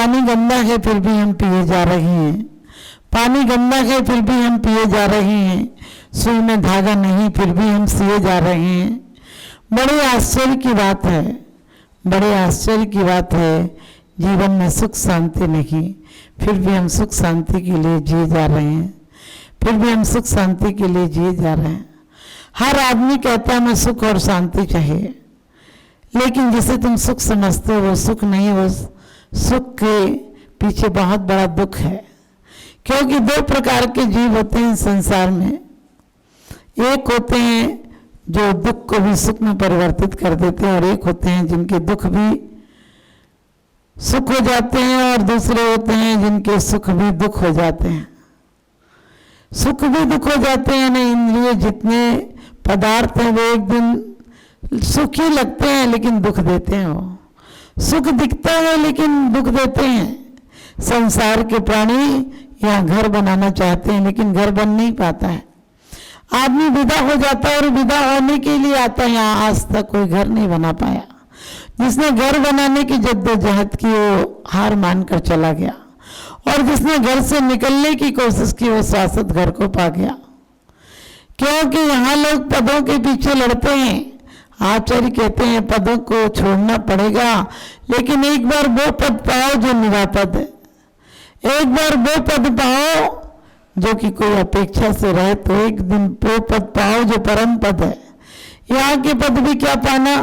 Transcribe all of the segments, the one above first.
पानी गंदा है फिर भी हम पिए जा रहे हैं, पानी गंदा है फिर भी हम पिए जा रहे हैं, सुई में धागा नहीं फिर भी हम सिए जा रहे हैं। बड़े आश्चर्य की बात है, बड़े आश्चर्य की बात है, जीवन में सुख शांति नहीं फिर भी हम सुख शांति के लिए जिए जा रहे हैं, फिर भी हम सुख शांति के लिए जिए जा रहे हैं। हर आदमी कहता है मैं सुख और शांति चाहिए, लेकिन जिसे तुम सुख समझते हो वो सुख नहीं, वो सुख के पीछे बहुत बड़ा दुख है। क्योंकि दो प्रकार के जीव होते हैं संसार में, एक होते हैं जो दुख को भी सुख में परिवर्तित कर देते हैं और एक होते हैं जिनके दुख भी सुख हो जाते हैं और दूसरे होते हैं जिनके सुख भी दुख हो जाते हैं। सुख भी दुख हो जाते हैं ना, इंद्रिय जितने पदार्थ हैं वो एक दिन सुखी लगते हैं लेकिन दुख देते हैं। वो सुख दिखता है लेकिन दुख देते हैं। संसार के प्राणी यहाँ घर बनाना चाहते हैं लेकिन घर बन नहीं पाता है। आदमी विदा हो जाता है और विदा होने के लिए आता है यहाँ, आज तक कोई घर नहीं बना पाया। जिसने घर बनाने की जद्दोजहद की वो हार मानकर चला गया और जिसने घर से निकलने की कोशिश की वो शाश्वत घर को पा गया। क्योंकि यहाँ लोग पदों के पीछे लड़ते हैं। आचार्य कहते हैं पदों को छोड़ना पड़ेगा, लेकिन एक बार वो पद पाओ जो निरापद है, एक बार वो पद पाओ जो कि कोई अपेक्षा से रहे, तो एक दिन वो पद पाओ जो परम पद है। यहाँ के पद भी क्या पाना,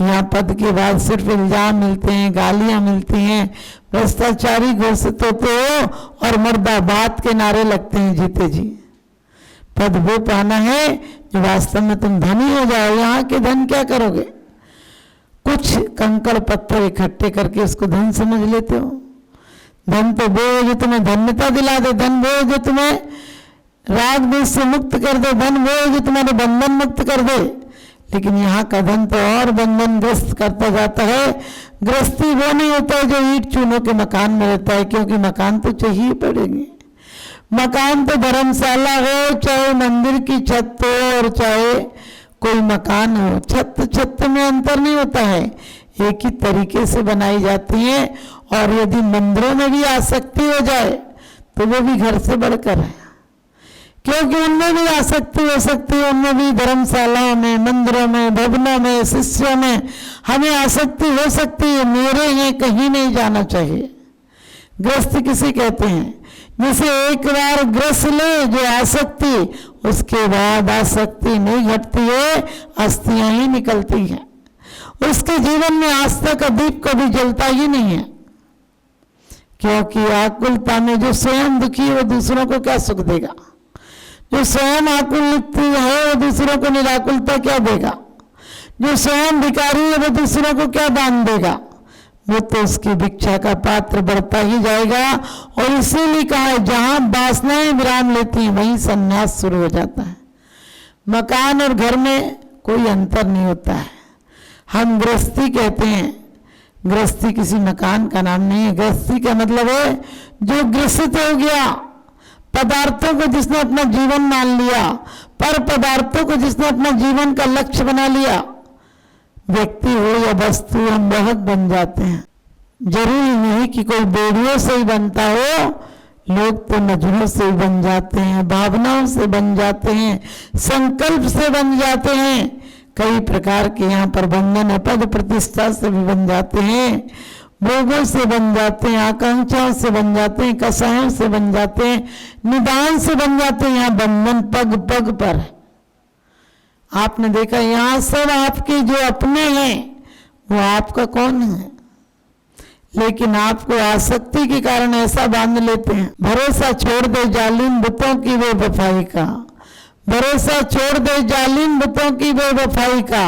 यहाँ पद के बाद सिर्फ इल्जाम मिलते हैं, गालियां मिलती हैं, भ्रष्टाचारी घोषित होते हो और मुर्दाबाद के नारे लगते हैं जीते जी। पद वो पाना है जो वास्तव में तुम धनी हो जाओ। यहाँ के धन क्या करोगे, कुछ कंकड़ पत्थर इकट्ठे करके उसको धन समझ लेते हो। धन तो वो जो तुम्हें धन्यता दिला दे, धन वो जो तुम्हें राग द्वेष से मुक्त कर दे, धन वो जो तुम्हारे बंधन मुक्त कर दे। लेकिन यहाँ का धन तो और बंधन ग्रस्त करता जाता है। गृहस्थी वो नहीं होता है जो ईंट चूनों के मकान में रहता है, क्योंकि मकान तो चाहिए पड़ेंगे। मकान तो धर्मशाला हो, चाहे मंदिर की छत हो और चाहे कोई मकान हो, छत में अंतर नहीं होता है, एक ही तरीके से बनाई जाती है। और यदि मंदिरों में भी आसक्ति हो जाए तो वो भी घर से बढ़कर है, क्योंकि उनमें भी आसक्ति हो सकती है, उनमें भी धर्मशालाओं में, मंदिरों में, भवनों में, शिष्यों में हमें आसक्ति हो सकती है। मेरे हैं कहीं नहीं जाना चाहिए। ग्रस्त किसे कहते हैं, जिसे एक बार ग्रस्त ले जो आसक्ति, उसके बाद आसक्ति नहीं घटती है, अस्थियां ही निकलती हैं। उसके जीवन में आस्था का दीप कभी जलता ही नहीं है, क्योंकि आकुलता में जो स्वयं दुखी है वो दूसरों को क्या सुख देगा। जो स्वयं आकुल है वो दूसरों को निराकुलता क्या देगा। जो स्वयं भिखारी है वो दूसरों को क्या दान देगा। वो तो उसकी भिक्षा का पात्र बढ़ता ही जाएगा। और इसीलिए कहा है जहां वासनाएं विराम लेती हैं वहीं संन्यास शुरू हो जाता है। मकान और घर में कोई अंतर नहीं होता है। हम गृहस्थी कहते हैं, गृहस्थी किसी मकान का नाम नहीं है। गृहस्थी का मतलब है जो ग्रसित हो गया, पदार्थों को जिसने अपना जीवन मान लिया, पर पदार्थों को जिसने अपना जीवन का लक्ष्य बना लिया। व्यक्ति हो या वस्तु, हम बहुत बन जाते हैं। जरूरी नहीं कि कोई बेड़ियों से ही बनता हो, लोग तो नजरों से ही बन जाते हैं, भावनाओं से बन जाते हैं, संकल्प से बन जाते हैं। कई प्रकार के यहाँ पर बंधन है, पद प्रतिष्ठा से भी बन जाते हैं, भोगों से बन जाते हैं, आकांक्षाओं से बन जाते हैं, कसायों से बन जाते हैं, निदान से बन जाते हैं। यहाँ बंधन पग पग पर है। आपने देखा यहाँ सब आपके जो अपने हैं वो आपका कौन है, लेकिन आपको आसक्ति के कारण ऐसा बांध लेते हैं। भरोसा छोड़ दे जालिम बुतों की बेवफाई का, भरोसा छोड़ दे जालिम बुतों की बेवफाई का।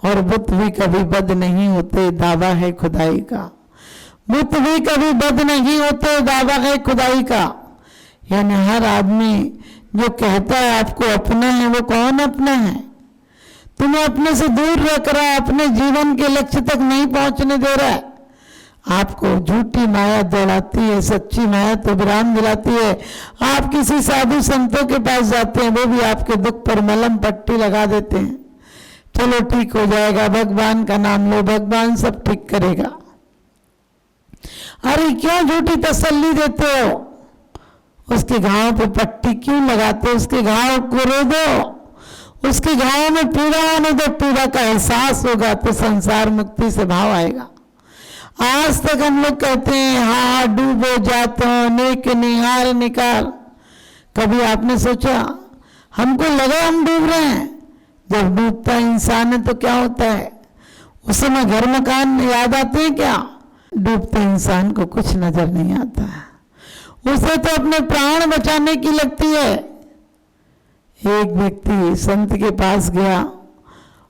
और बुत भी कभी बद नहीं होते, दावा है खुदाई का। बुत भी कभी बद नहीं होते, दावा है खुदाई का। यानी हर आदमी जो कहता है आपको अपना है, वो कौन अपना है? तुम्हें अपने से दूर रख रहा है, अपने जीवन के लक्ष्य तक नहीं पहुंचने दे रहा है। आपको झूठी माया दौड़ाती है, सच्ची माया तो विराम दिलाती है। आप किसी साधु संतों के पास जाते हैं, वो भी आपके दुख पर मलहम पट्टी लगा देते हैं। चलो ठीक हो जाएगा, भगवान का नाम लो, भगवान सब ठीक करेगा। अरे क्यों झूठी तसल्ली देते हो? उसके घाव पे पट्टी क्यों लगाते हो? उसके घाव को रो दो, उसके घाव में पीड़ा आने दो, पीड़ा का एहसास होगा तो संसार मुक्ति से भाव आएगा। आज तक हम लोग कहते हैं हाँ डूबो जातो नेक निहार निकार। कभी आपने सोचा, हमको लगा हम डूब रहे हैं, जब डूबता इंसान है तो क्या होता है? उस समय घर मकान याद आते हैं क्या? डूबते इंसान को कुछ नजर नहीं आता है, उसे तो अपने प्राण बचाने की लगती है। एक व्यक्ति संत के पास गया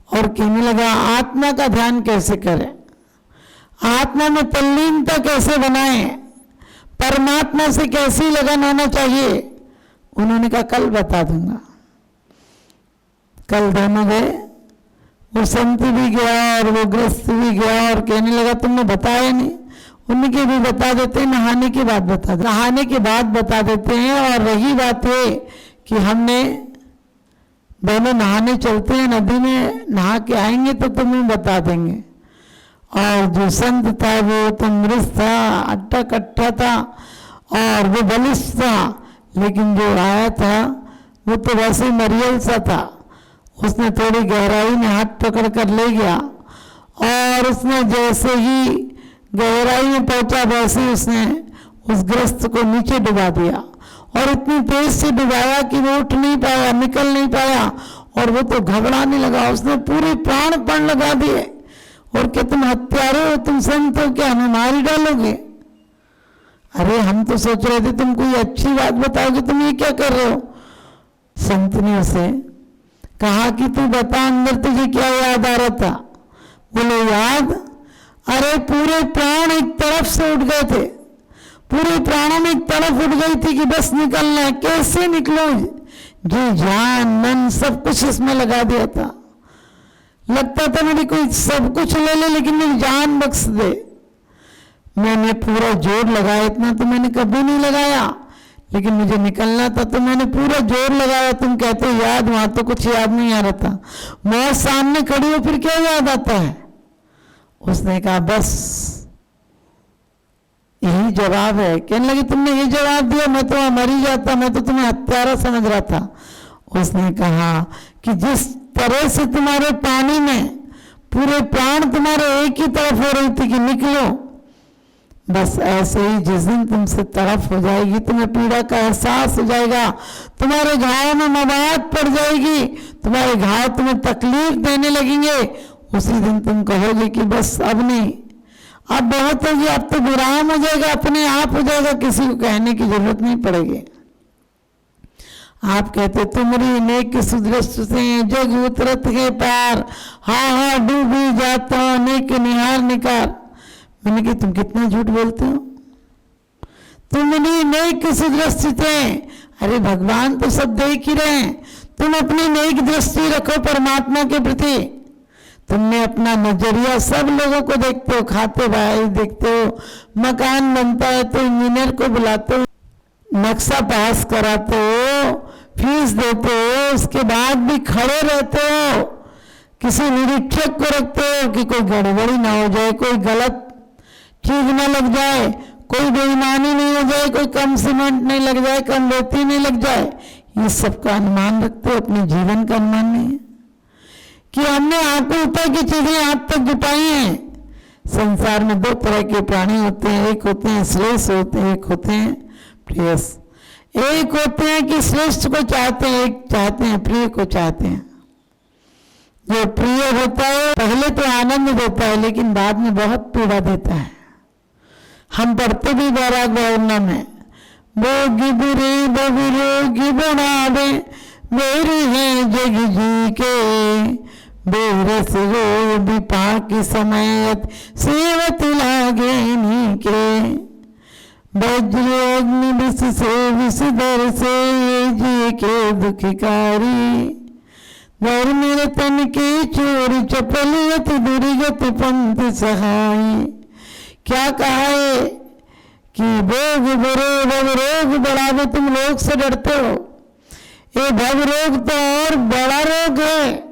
और कहने लगा आत्मा का ध्यान कैसे करें, आत्मा में तल्लीनता कैसे बनाएं, परमात्मा से कैसी लगन होना चाहिए। उन्होंने कहा कल बता दूंगा। कल दोनों गए, वो संत भी गया और वो गृहस्थ भी गया और कहने लगा तुमने बताया नहीं। उनके भी बता देते हैं, नहाने के बाद बता दे, नहाने के बाद बता देते हैं। और रही बात है कि हमने दोनों नहाने चलते हैं, नदी में नहा के आएंगे तो तुम्हें बता देंगे। और जो संत था वो तो मृत था, अट्टा कट्टा था और वो बलिष्ठ था, लेकिन जो आया था वो तो वैसे ही मरियल सा था। उसने थोड़ी गहराई में हाथ पकड़ कर ले गया और उसने जैसे ही गहराई में पहुंचा वैसे ही उसने उस ग्रस्त को नीचे डुबा दिया और इतनी तेज से डुबाया कि वो उठ नहीं पाया, निकल नहीं पाया और वो तो घबराने लगा। उसने पूरे प्राण लगा दिए और कि तुम हत्यारे हो, तुम संत हो, क्या हमें मार ही डालोगे? अरे हम तो सोच रहे थे तुम कोई अच्छी बात बताओगे, तुम ये क्या कर रहे हो? संत ने उसे कहा कि तू बता अंदर तुझे क्या याद आ रहा था? बोले याद, अरे पूरे प्राण एक तरफ से उठ गए थे, पूरे प्राणों में एक तरफ उठ गई थी कि बस निकलना है, कैसे निकलो? जी जान मन सब कुछ इसमें लगा दिया था। लगता था मेरी कोई सब कुछ ले ले लेकिन मेरी जान बख्श दे। मैंने पूरा जोर लगाया, इतना तो मैंने कभी नहीं लगाया, लेकिन मुझे निकलना था तो मैंने पूरा जोर लगाया। तुम कहते हो याद, वहां तो कुछ याद नहीं आ रहा था। मौत सामने खड़ी हो फिर क्या याद आता है? उसने कहा बस यही जवाब है। कहने लगी तुमने ये जवाब दिया, मैं तो मर ही जाता, मैं तो तुम्हें हत्यारा समझ रहा था। उसने कहा कि जिस तरह से तुम्हारे पानी में पूरे प्राण तुम्हारे एक ही तरफ हो रही थी कि निकलो, बस ऐसे ही जिस दिन तुमसे तरफ हो जाएगी, तुम्हें पीड़ा का एहसास हो जाएगा, तुम्हारे घाव में मवाद पड़ जाएगी, तुम्हारे घाव तुम्हें तकलीफ देने लगेंगे, उसी दिन तुम कहोगे कि बस अब नहीं, अब बहुत होगी, अब तो विराम हो जाएगा, अपने आप हो जाएगा, किसी को कहने की जरूरत नहीं पड़ेगी। आप कहते तुमरी नेक सुदृष्ट से जग उतरत के पार, हाँ हाँ डूबी जाता नेक निहार निकार। मैंने कहा तुम कितना झूठ बोलते हो, तुमरी नेक सुदृष्ट थे। अरे भगवान तो सब देख ही रहे हैं, तुम अपनी नेक दृष्टि रखो परमात्मा के प्रति। तुमने अपना नजरिया सब लोगों को देखते हो, खाते भाई देखते हो, मकान बनता है तो इंजीनियर को बुलाते हो, नक्शा पास कराते हो, फीस देते हो, उसके बाद भी खड़े रहते हो, किसी निरीक्षक को रखते हो कि कोई गड़बड़ी ना हो जाए, कोई गलत चीज ना लग जाए, कोई बेईमानी नहीं हो जाए, कोई कम सीमेंट नहीं लग जाए, कम रेती नहीं लग जाए। ये सब का अनुमान रखते हो, अपने जीवन का अनुमान नहीं है कि हमने आंखों ऊपर की चीजें आप तक जुटाई हैं। संसार में दो तरह के प्राणी होते हैं, एक होते हैं श्रेष्ठ होते हैं, एक होते हैं प्रियस। एक होते हैं कि श्रेष्ठ को चाहते हैं, एक चाहते हैं प्रिय को चाहते हैं। जो प्रिय होता है पहले तो आनंद देता है लेकिन बाद में बहुत पीड़ा देता है। हम पढ़ते भी वैराग भावना में, बोगी बुरे बबुरोगी बनावे, मेरी है जग जी के बेरस हो विपा की समयत सेवत लागे नी के, वज्रग्नि विष से विषधर से जी के दुखिकारी, दर मेरे तन के चोर चपलियत दुर्गत पंथ सहाय। क्या कहा है कि भोग बुरे भवरोग बढ़ावे, तुम लोग से डरते हो, ये भवरोग तो और बड़ा रोग है।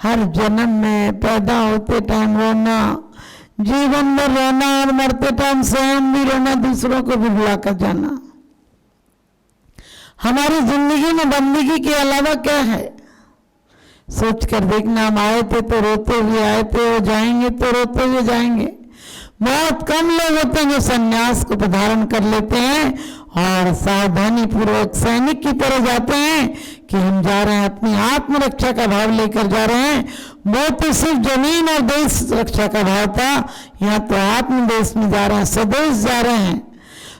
हर जन्म में पैदा होते टाइम रोना, जीवन भर रोना और मरते टाइम स्वयं भी रोना, दूसरों को भी बुलाकर जाना। हमारी जिंदगी में बंदगी के अलावा क्या है? सोच कर देखना, हम आए थे तो रोते हुए आए थे और जाएंगे तो रोते हुए जाएंगे। बहुत कम लोग होते हैं जो संन्यास को धारण कर लेते हैं और सावधानी पूर्वक सैनिक की तरह जाते हैं कि हम जा रहे हैं, अपनी आत्मरक्षा का भाव लेकर जा रहे हैं। वो तो सिर्फ जमीन और देश रक्षा का भाव था, यहाँ तो आत्मदेश में जा रहे हैं, स्वदेश जा रहे हैं,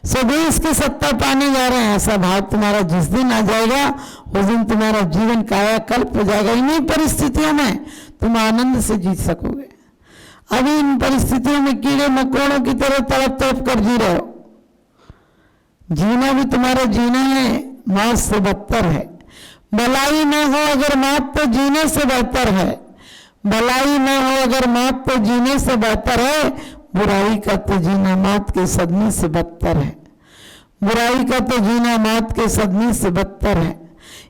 स्वदेश की सत्ता पाने जा रहे हैं। ऐसा भाव तुम्हारा जिस दिन आ जाएगा उस दिन तुम्हारा जीवन कायाकल्प हो जाएगा। इन्हीं परिस्थितियों में तुम आनंद से जी सकोगे। अभी इन परिस्थितियों में कीड़े मकोड़ों की तरह तड़प तड़प कर जी रहे हो। जीना भी तुम्हारा जीना है, मौत से बदतर है। भलाई न हो अगर मौत तो जीने से बेहतर है। भलाई न हो अगर मौत तो जीने से बेहतर है। बुराई का तो जीना मौत के सदमे से बदतर है। बुराई का तो जीना मौत के सदमे से बदतर है।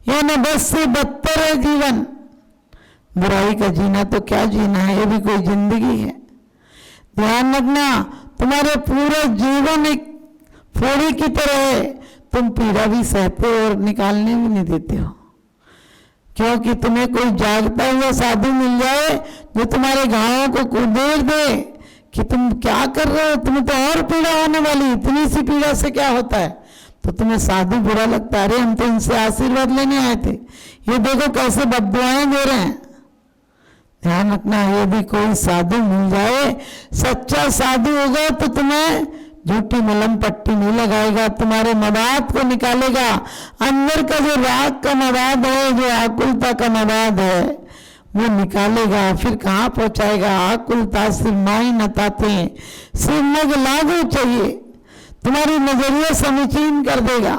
यह न बस से बदतर है जीवन। बुराई का जीना तो क्या जीना है, ये भी कोई जिंदगी है। ध्यान रखना, तुम्हारे पूरा जीवन एक फोड़ी की तरह है। तुम पीड़ा भी सहते हो और निकालने भी नहीं देते हो, क्योंकि तुम्हें कोई जागता हुआ साधु मिल जाए जो तुम्हारे घावों को कुदेर दे कि तुम क्या कर रहे हो, तुम्हें तो और पीड़ा होने वाली, इतनी सी पीड़ा से क्या होता है। तो तुम्हें साधु बुरा लगता है, अरे हम तो इनसे आशीर्वाद लेने आए थे, ये देखो कैसे बद्दुआएं दे रहे हैं। ध्यान रखना, यदि कोई साधु मिल जाए, सच्चा साधु होगा तो तुम्हें झूठी मलम पट्टी नहीं लगाएगा, तुम्हारे मवाद को निकालेगा। अंदर का जो राग का मवाद है, जो आकुलता का मवाद है, वो निकालेगा। फिर कहाँ पहुंचाएगा? आकुलता सिर माई न ताते सिर नग लागू चाहिए। तुम्हारी नजरिया समीचीन कर देगा,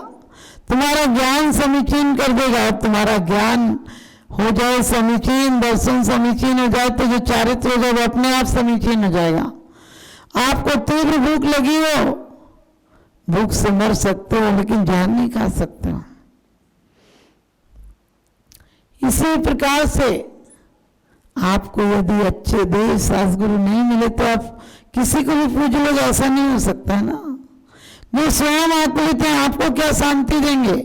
तुम्हारा ज्ञान समीचीन कर देगा। और तुम्हारा ज्ञान हो जाए समीचीन, दर्शन समीचीन हो जाए, तो जो चारित्र होगा वो अपने आप समीचीन हो जाएगा। आपको तीव्र भूख लगी हो, भूख से मर सकते हो लेकिन जान नहीं खा सकते हो। इसी प्रकार से आपको यदि अच्छे देव सद्गुरु नहीं मिले तो आप किसी को भी पूछ लोगे, ऐसा नहीं हो सकता है ना। जो स्वयं आकुलित हैं आपको क्या शांति देंगे?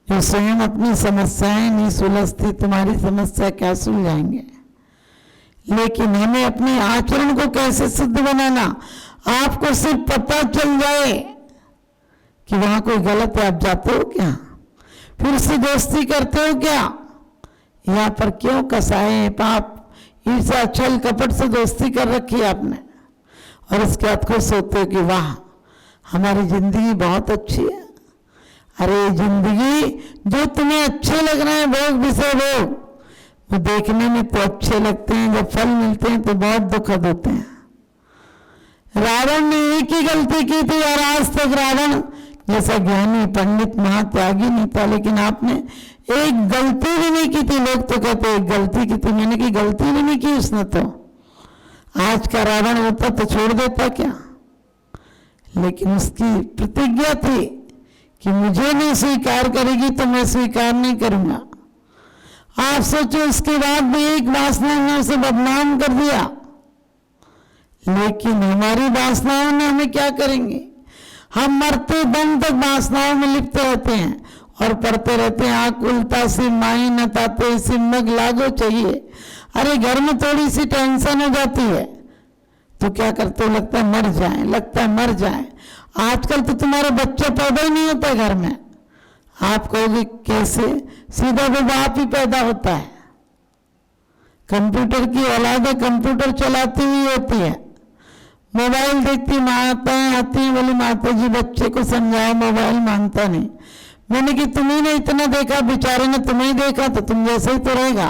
जो स्वयं अपनी समस्याएं नहीं सुलझती, तुम्हारी समस्या क्या सुलझाएंगे? लेकिन हमें अपने आचरण को कैसे सिद्ध बनाना, आपको सिर्फ पता चल जाए कि वहां कोई गलत है, आप जाते हो क्या? फिर से दोस्ती करते हो क्या? यहाँ पर क्यों कसाए पाप ईर्ष्या छल कपट से दोस्ती कर रखी है आपने, और इसके बाद खुश होते हो कि वाह हमारी जिंदगी बहुत अच्छी है। अरे जिंदगी जो तुम्हें अच्छे लग रहे हैं भोग विषय भोग, वो देखने में तो अच्छे लगते हैं, जब फल मिलते हैं तो बहुत दुखद होते हैं। रावण ने एक ही गलती की थी और आज तक रावण जैसा ज्ञानी पंडित महात्यागी नहीं था, लेकिन आपने एक गलती भी नहीं की थी। लोग तो कहते एक गलती की थी, मैंने की गलती भी नहीं की उसने। तो आज का रावण होता तो छोड़ देता क्या? लेकिन उसकी प्रतिज्ञा थी कि मुझे नहीं स्वीकार करेगी तो मैं स्वीकार नहीं करूंगा। आप सोचो, उसके बाद भी एक वासना ने उसे बदनाम कर दिया। लेकिन हमारी वासनाओं ने हमें क्या करेंगे? हम मरते दम तक वासनाओं में लिप्त रहते हैं और पढ़ते रहते हैं आकुलता से माई न ताते सिमग लागो चाहिए। अरे घर में थोड़ी सी टेंशन हो जाती है तो क्या करते हो? लगता है मर जाए, लगता है मर जाए। आजकल तो तुम्हारे बच्चे पैदा ही नहीं होता घर में। आप कहोगे कैसे? सीधा वो बाप ही पैदा होता है। कंप्यूटर की औलाद है, कंप्यूटर चलाती हुई होती है, मोबाइल देखती माताएं आती हैं, बोली माता जी बच्चे को समझाओ, मोबाइल मानता नहीं। मैंने कि तुम्ही ने इतना देखा, बेचारे ने तुम्हें ही देखा तो तुम जैसे ही तो रहेगा।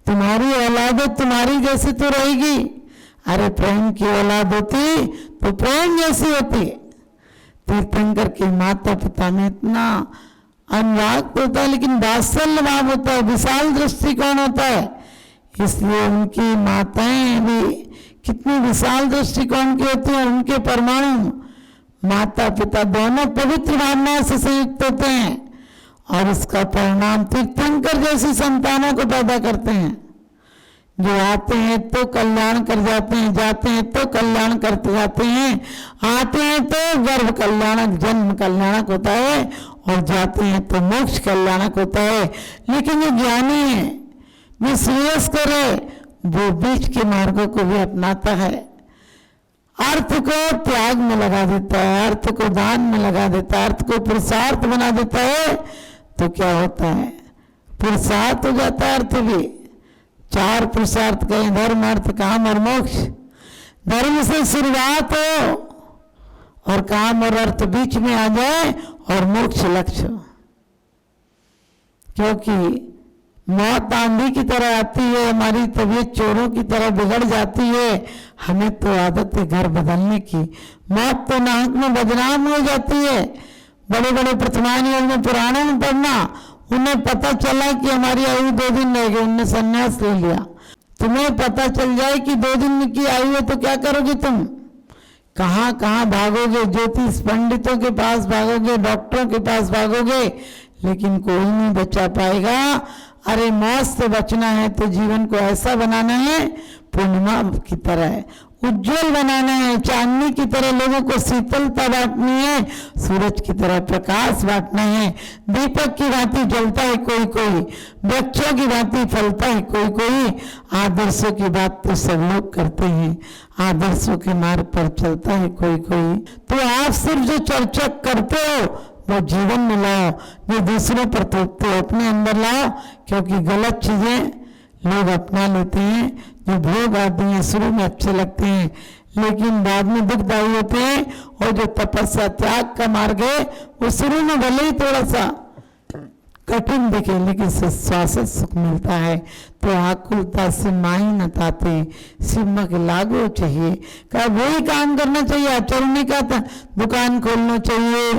तुम्हारी औलाद तुम्हारी जैसी तो रहेगी। अरे प्रेम की औलाद होती तो प्रेम जैसी होती। तीर्थंकर के माता पिता में इतना अनुराग होता है, लेकिन वात्सल्य भाव होता है, विशाल दृष्टिकोण होता है। इसलिए उनकी माताएं भी कितनी विशाल दृष्टिकोण की होती हैं। उनके परमाणु माता पिता दोनों पवित्र भावनाओं से संयुक्त होते हैं और इसका परिणाम तीर्थंकर जैसी संतानों को पैदा करते हैं। जो आते हैं तो कल्याण कर जाते हैं, जाते हैं तो कल्याण करते जाते हैं, आते हैं तो गर्भ कल्याणक जन्म कल्याणक होता है और जाते हैं तो मोक्ष कल्याणक होता है। लेकिन जो ज्ञानी है, जो श्रेयस करे, वो बीच के मार्गों को भी अपनाता है, अर्थ को त्याग में लगा देता है, अर्थ को दान में लगा देता है, अर्थ को पुरुषार्थ बना देता है, तो क्या होता है, पुरुषार्थ हो जाता है। अर्थ भी 4 पुरुषार्थ कहें, धर्म अर्थ काम और मोक्ष। धर्म से शुरुआत हो और काम और अर्थ बीच में आ जाए और मोक्ष लक्ष्य। क्योंकि मौत आंधी की तरह आती है, हमारी तबीयत चोरों की तरह बिगड़ जाती है, हमें तो आदत है घर बदलने की। मौत तो नाक में बदनाम हो जाती है। बड़े बड़े प्रतिमानियों में पुराणों में पढ़ना, उन्हें पता चला कि हमारी आयु 2 दिन रह गई, उन्होंने संन्यास ले लिया। तुम्हें पता चल जाए कि 2 दिन की आयु है तो क्या करोगे तुम? कहाँ कहाँ भागोगे, ज्योतिष पंडितों के पास भागोगे, डॉक्टरों के पास भागोगे, लेकिन कोई नहीं बचा पाएगा। अरे मौत से बचना है तो जीवन को ऐसा बनाना है, पूर्णिमा की तरह उज्जवल बनाना है, चांदनी की तरह लोगों को शीतलता बांटनी है, सूरज की तरह प्रकाश बांटना है, दीपक की भांति जलता है कोई कोई, वृक्षों की भांति फलता है कोई कोई। आदर्शों की बात तो सब लोग करते हैं, आदर्शों के मार्ग पर चलता है कोई कोई। तो आप सिर्फ जो चर्चा करते हो वो जीवन में लाओ, जो दूसरों पर थोपते हो अपने अंदर लाओ। क्योंकि गलत चीजें लोग अपना लेते हैं, जो भोग आदि हैं शुरू में अच्छे लगते हैं लेकिन बाद में दुखदायी होते हैं। और जो तपस्या त्याग का मार्ग है वो शुरू में भले ही थोड़ा सा कठिन दिखे लेकिन शाश्वत सुख मिलता है। तो आकुलता से माई न ताते सिमक लागो चाहिए, का वही काम करना चाहिए। आचरण नहीं कहता दुकान खोलना चाहिए,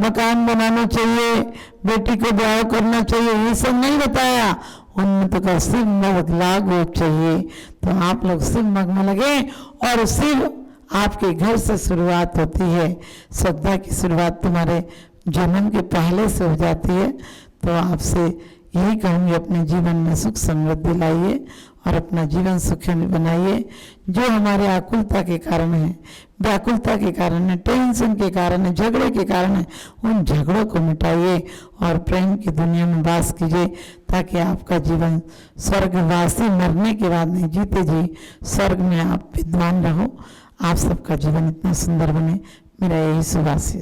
मकान बनाना चाहिए, बेटी को ब्याह करना चाहिए, ये सब नहीं बताया। उनमें तो का शिव मग लागू चाहिए। तो आप लोग शिव मग में लगे और शिव आपके घर से शुरुआत होती है। श्रद्धा की शुरुआत तुम्हारे जन्म के पहले से हो जाती है। तो आपसे यही कहूँगी, अपने जीवन में सुख समृद्धि लाइए और अपना जीवन सुखमय बनाइए। जो हमारे आकुलता के कारण है, व्याकुलता के कारण है, टेंशन के कारण है, झगड़े के कारण है, उन झगड़ों को मिटाइए और प्रेम की दुनिया में वास कीजिए, ताकि आपका जीवन स्वर्गवासी मरने के बाद नहीं, जीते जी स्वर्ग में आप विद्वान रहो। आप सबका जीवन इतना सुंदर बने, मेरा यही शुभ आशीष।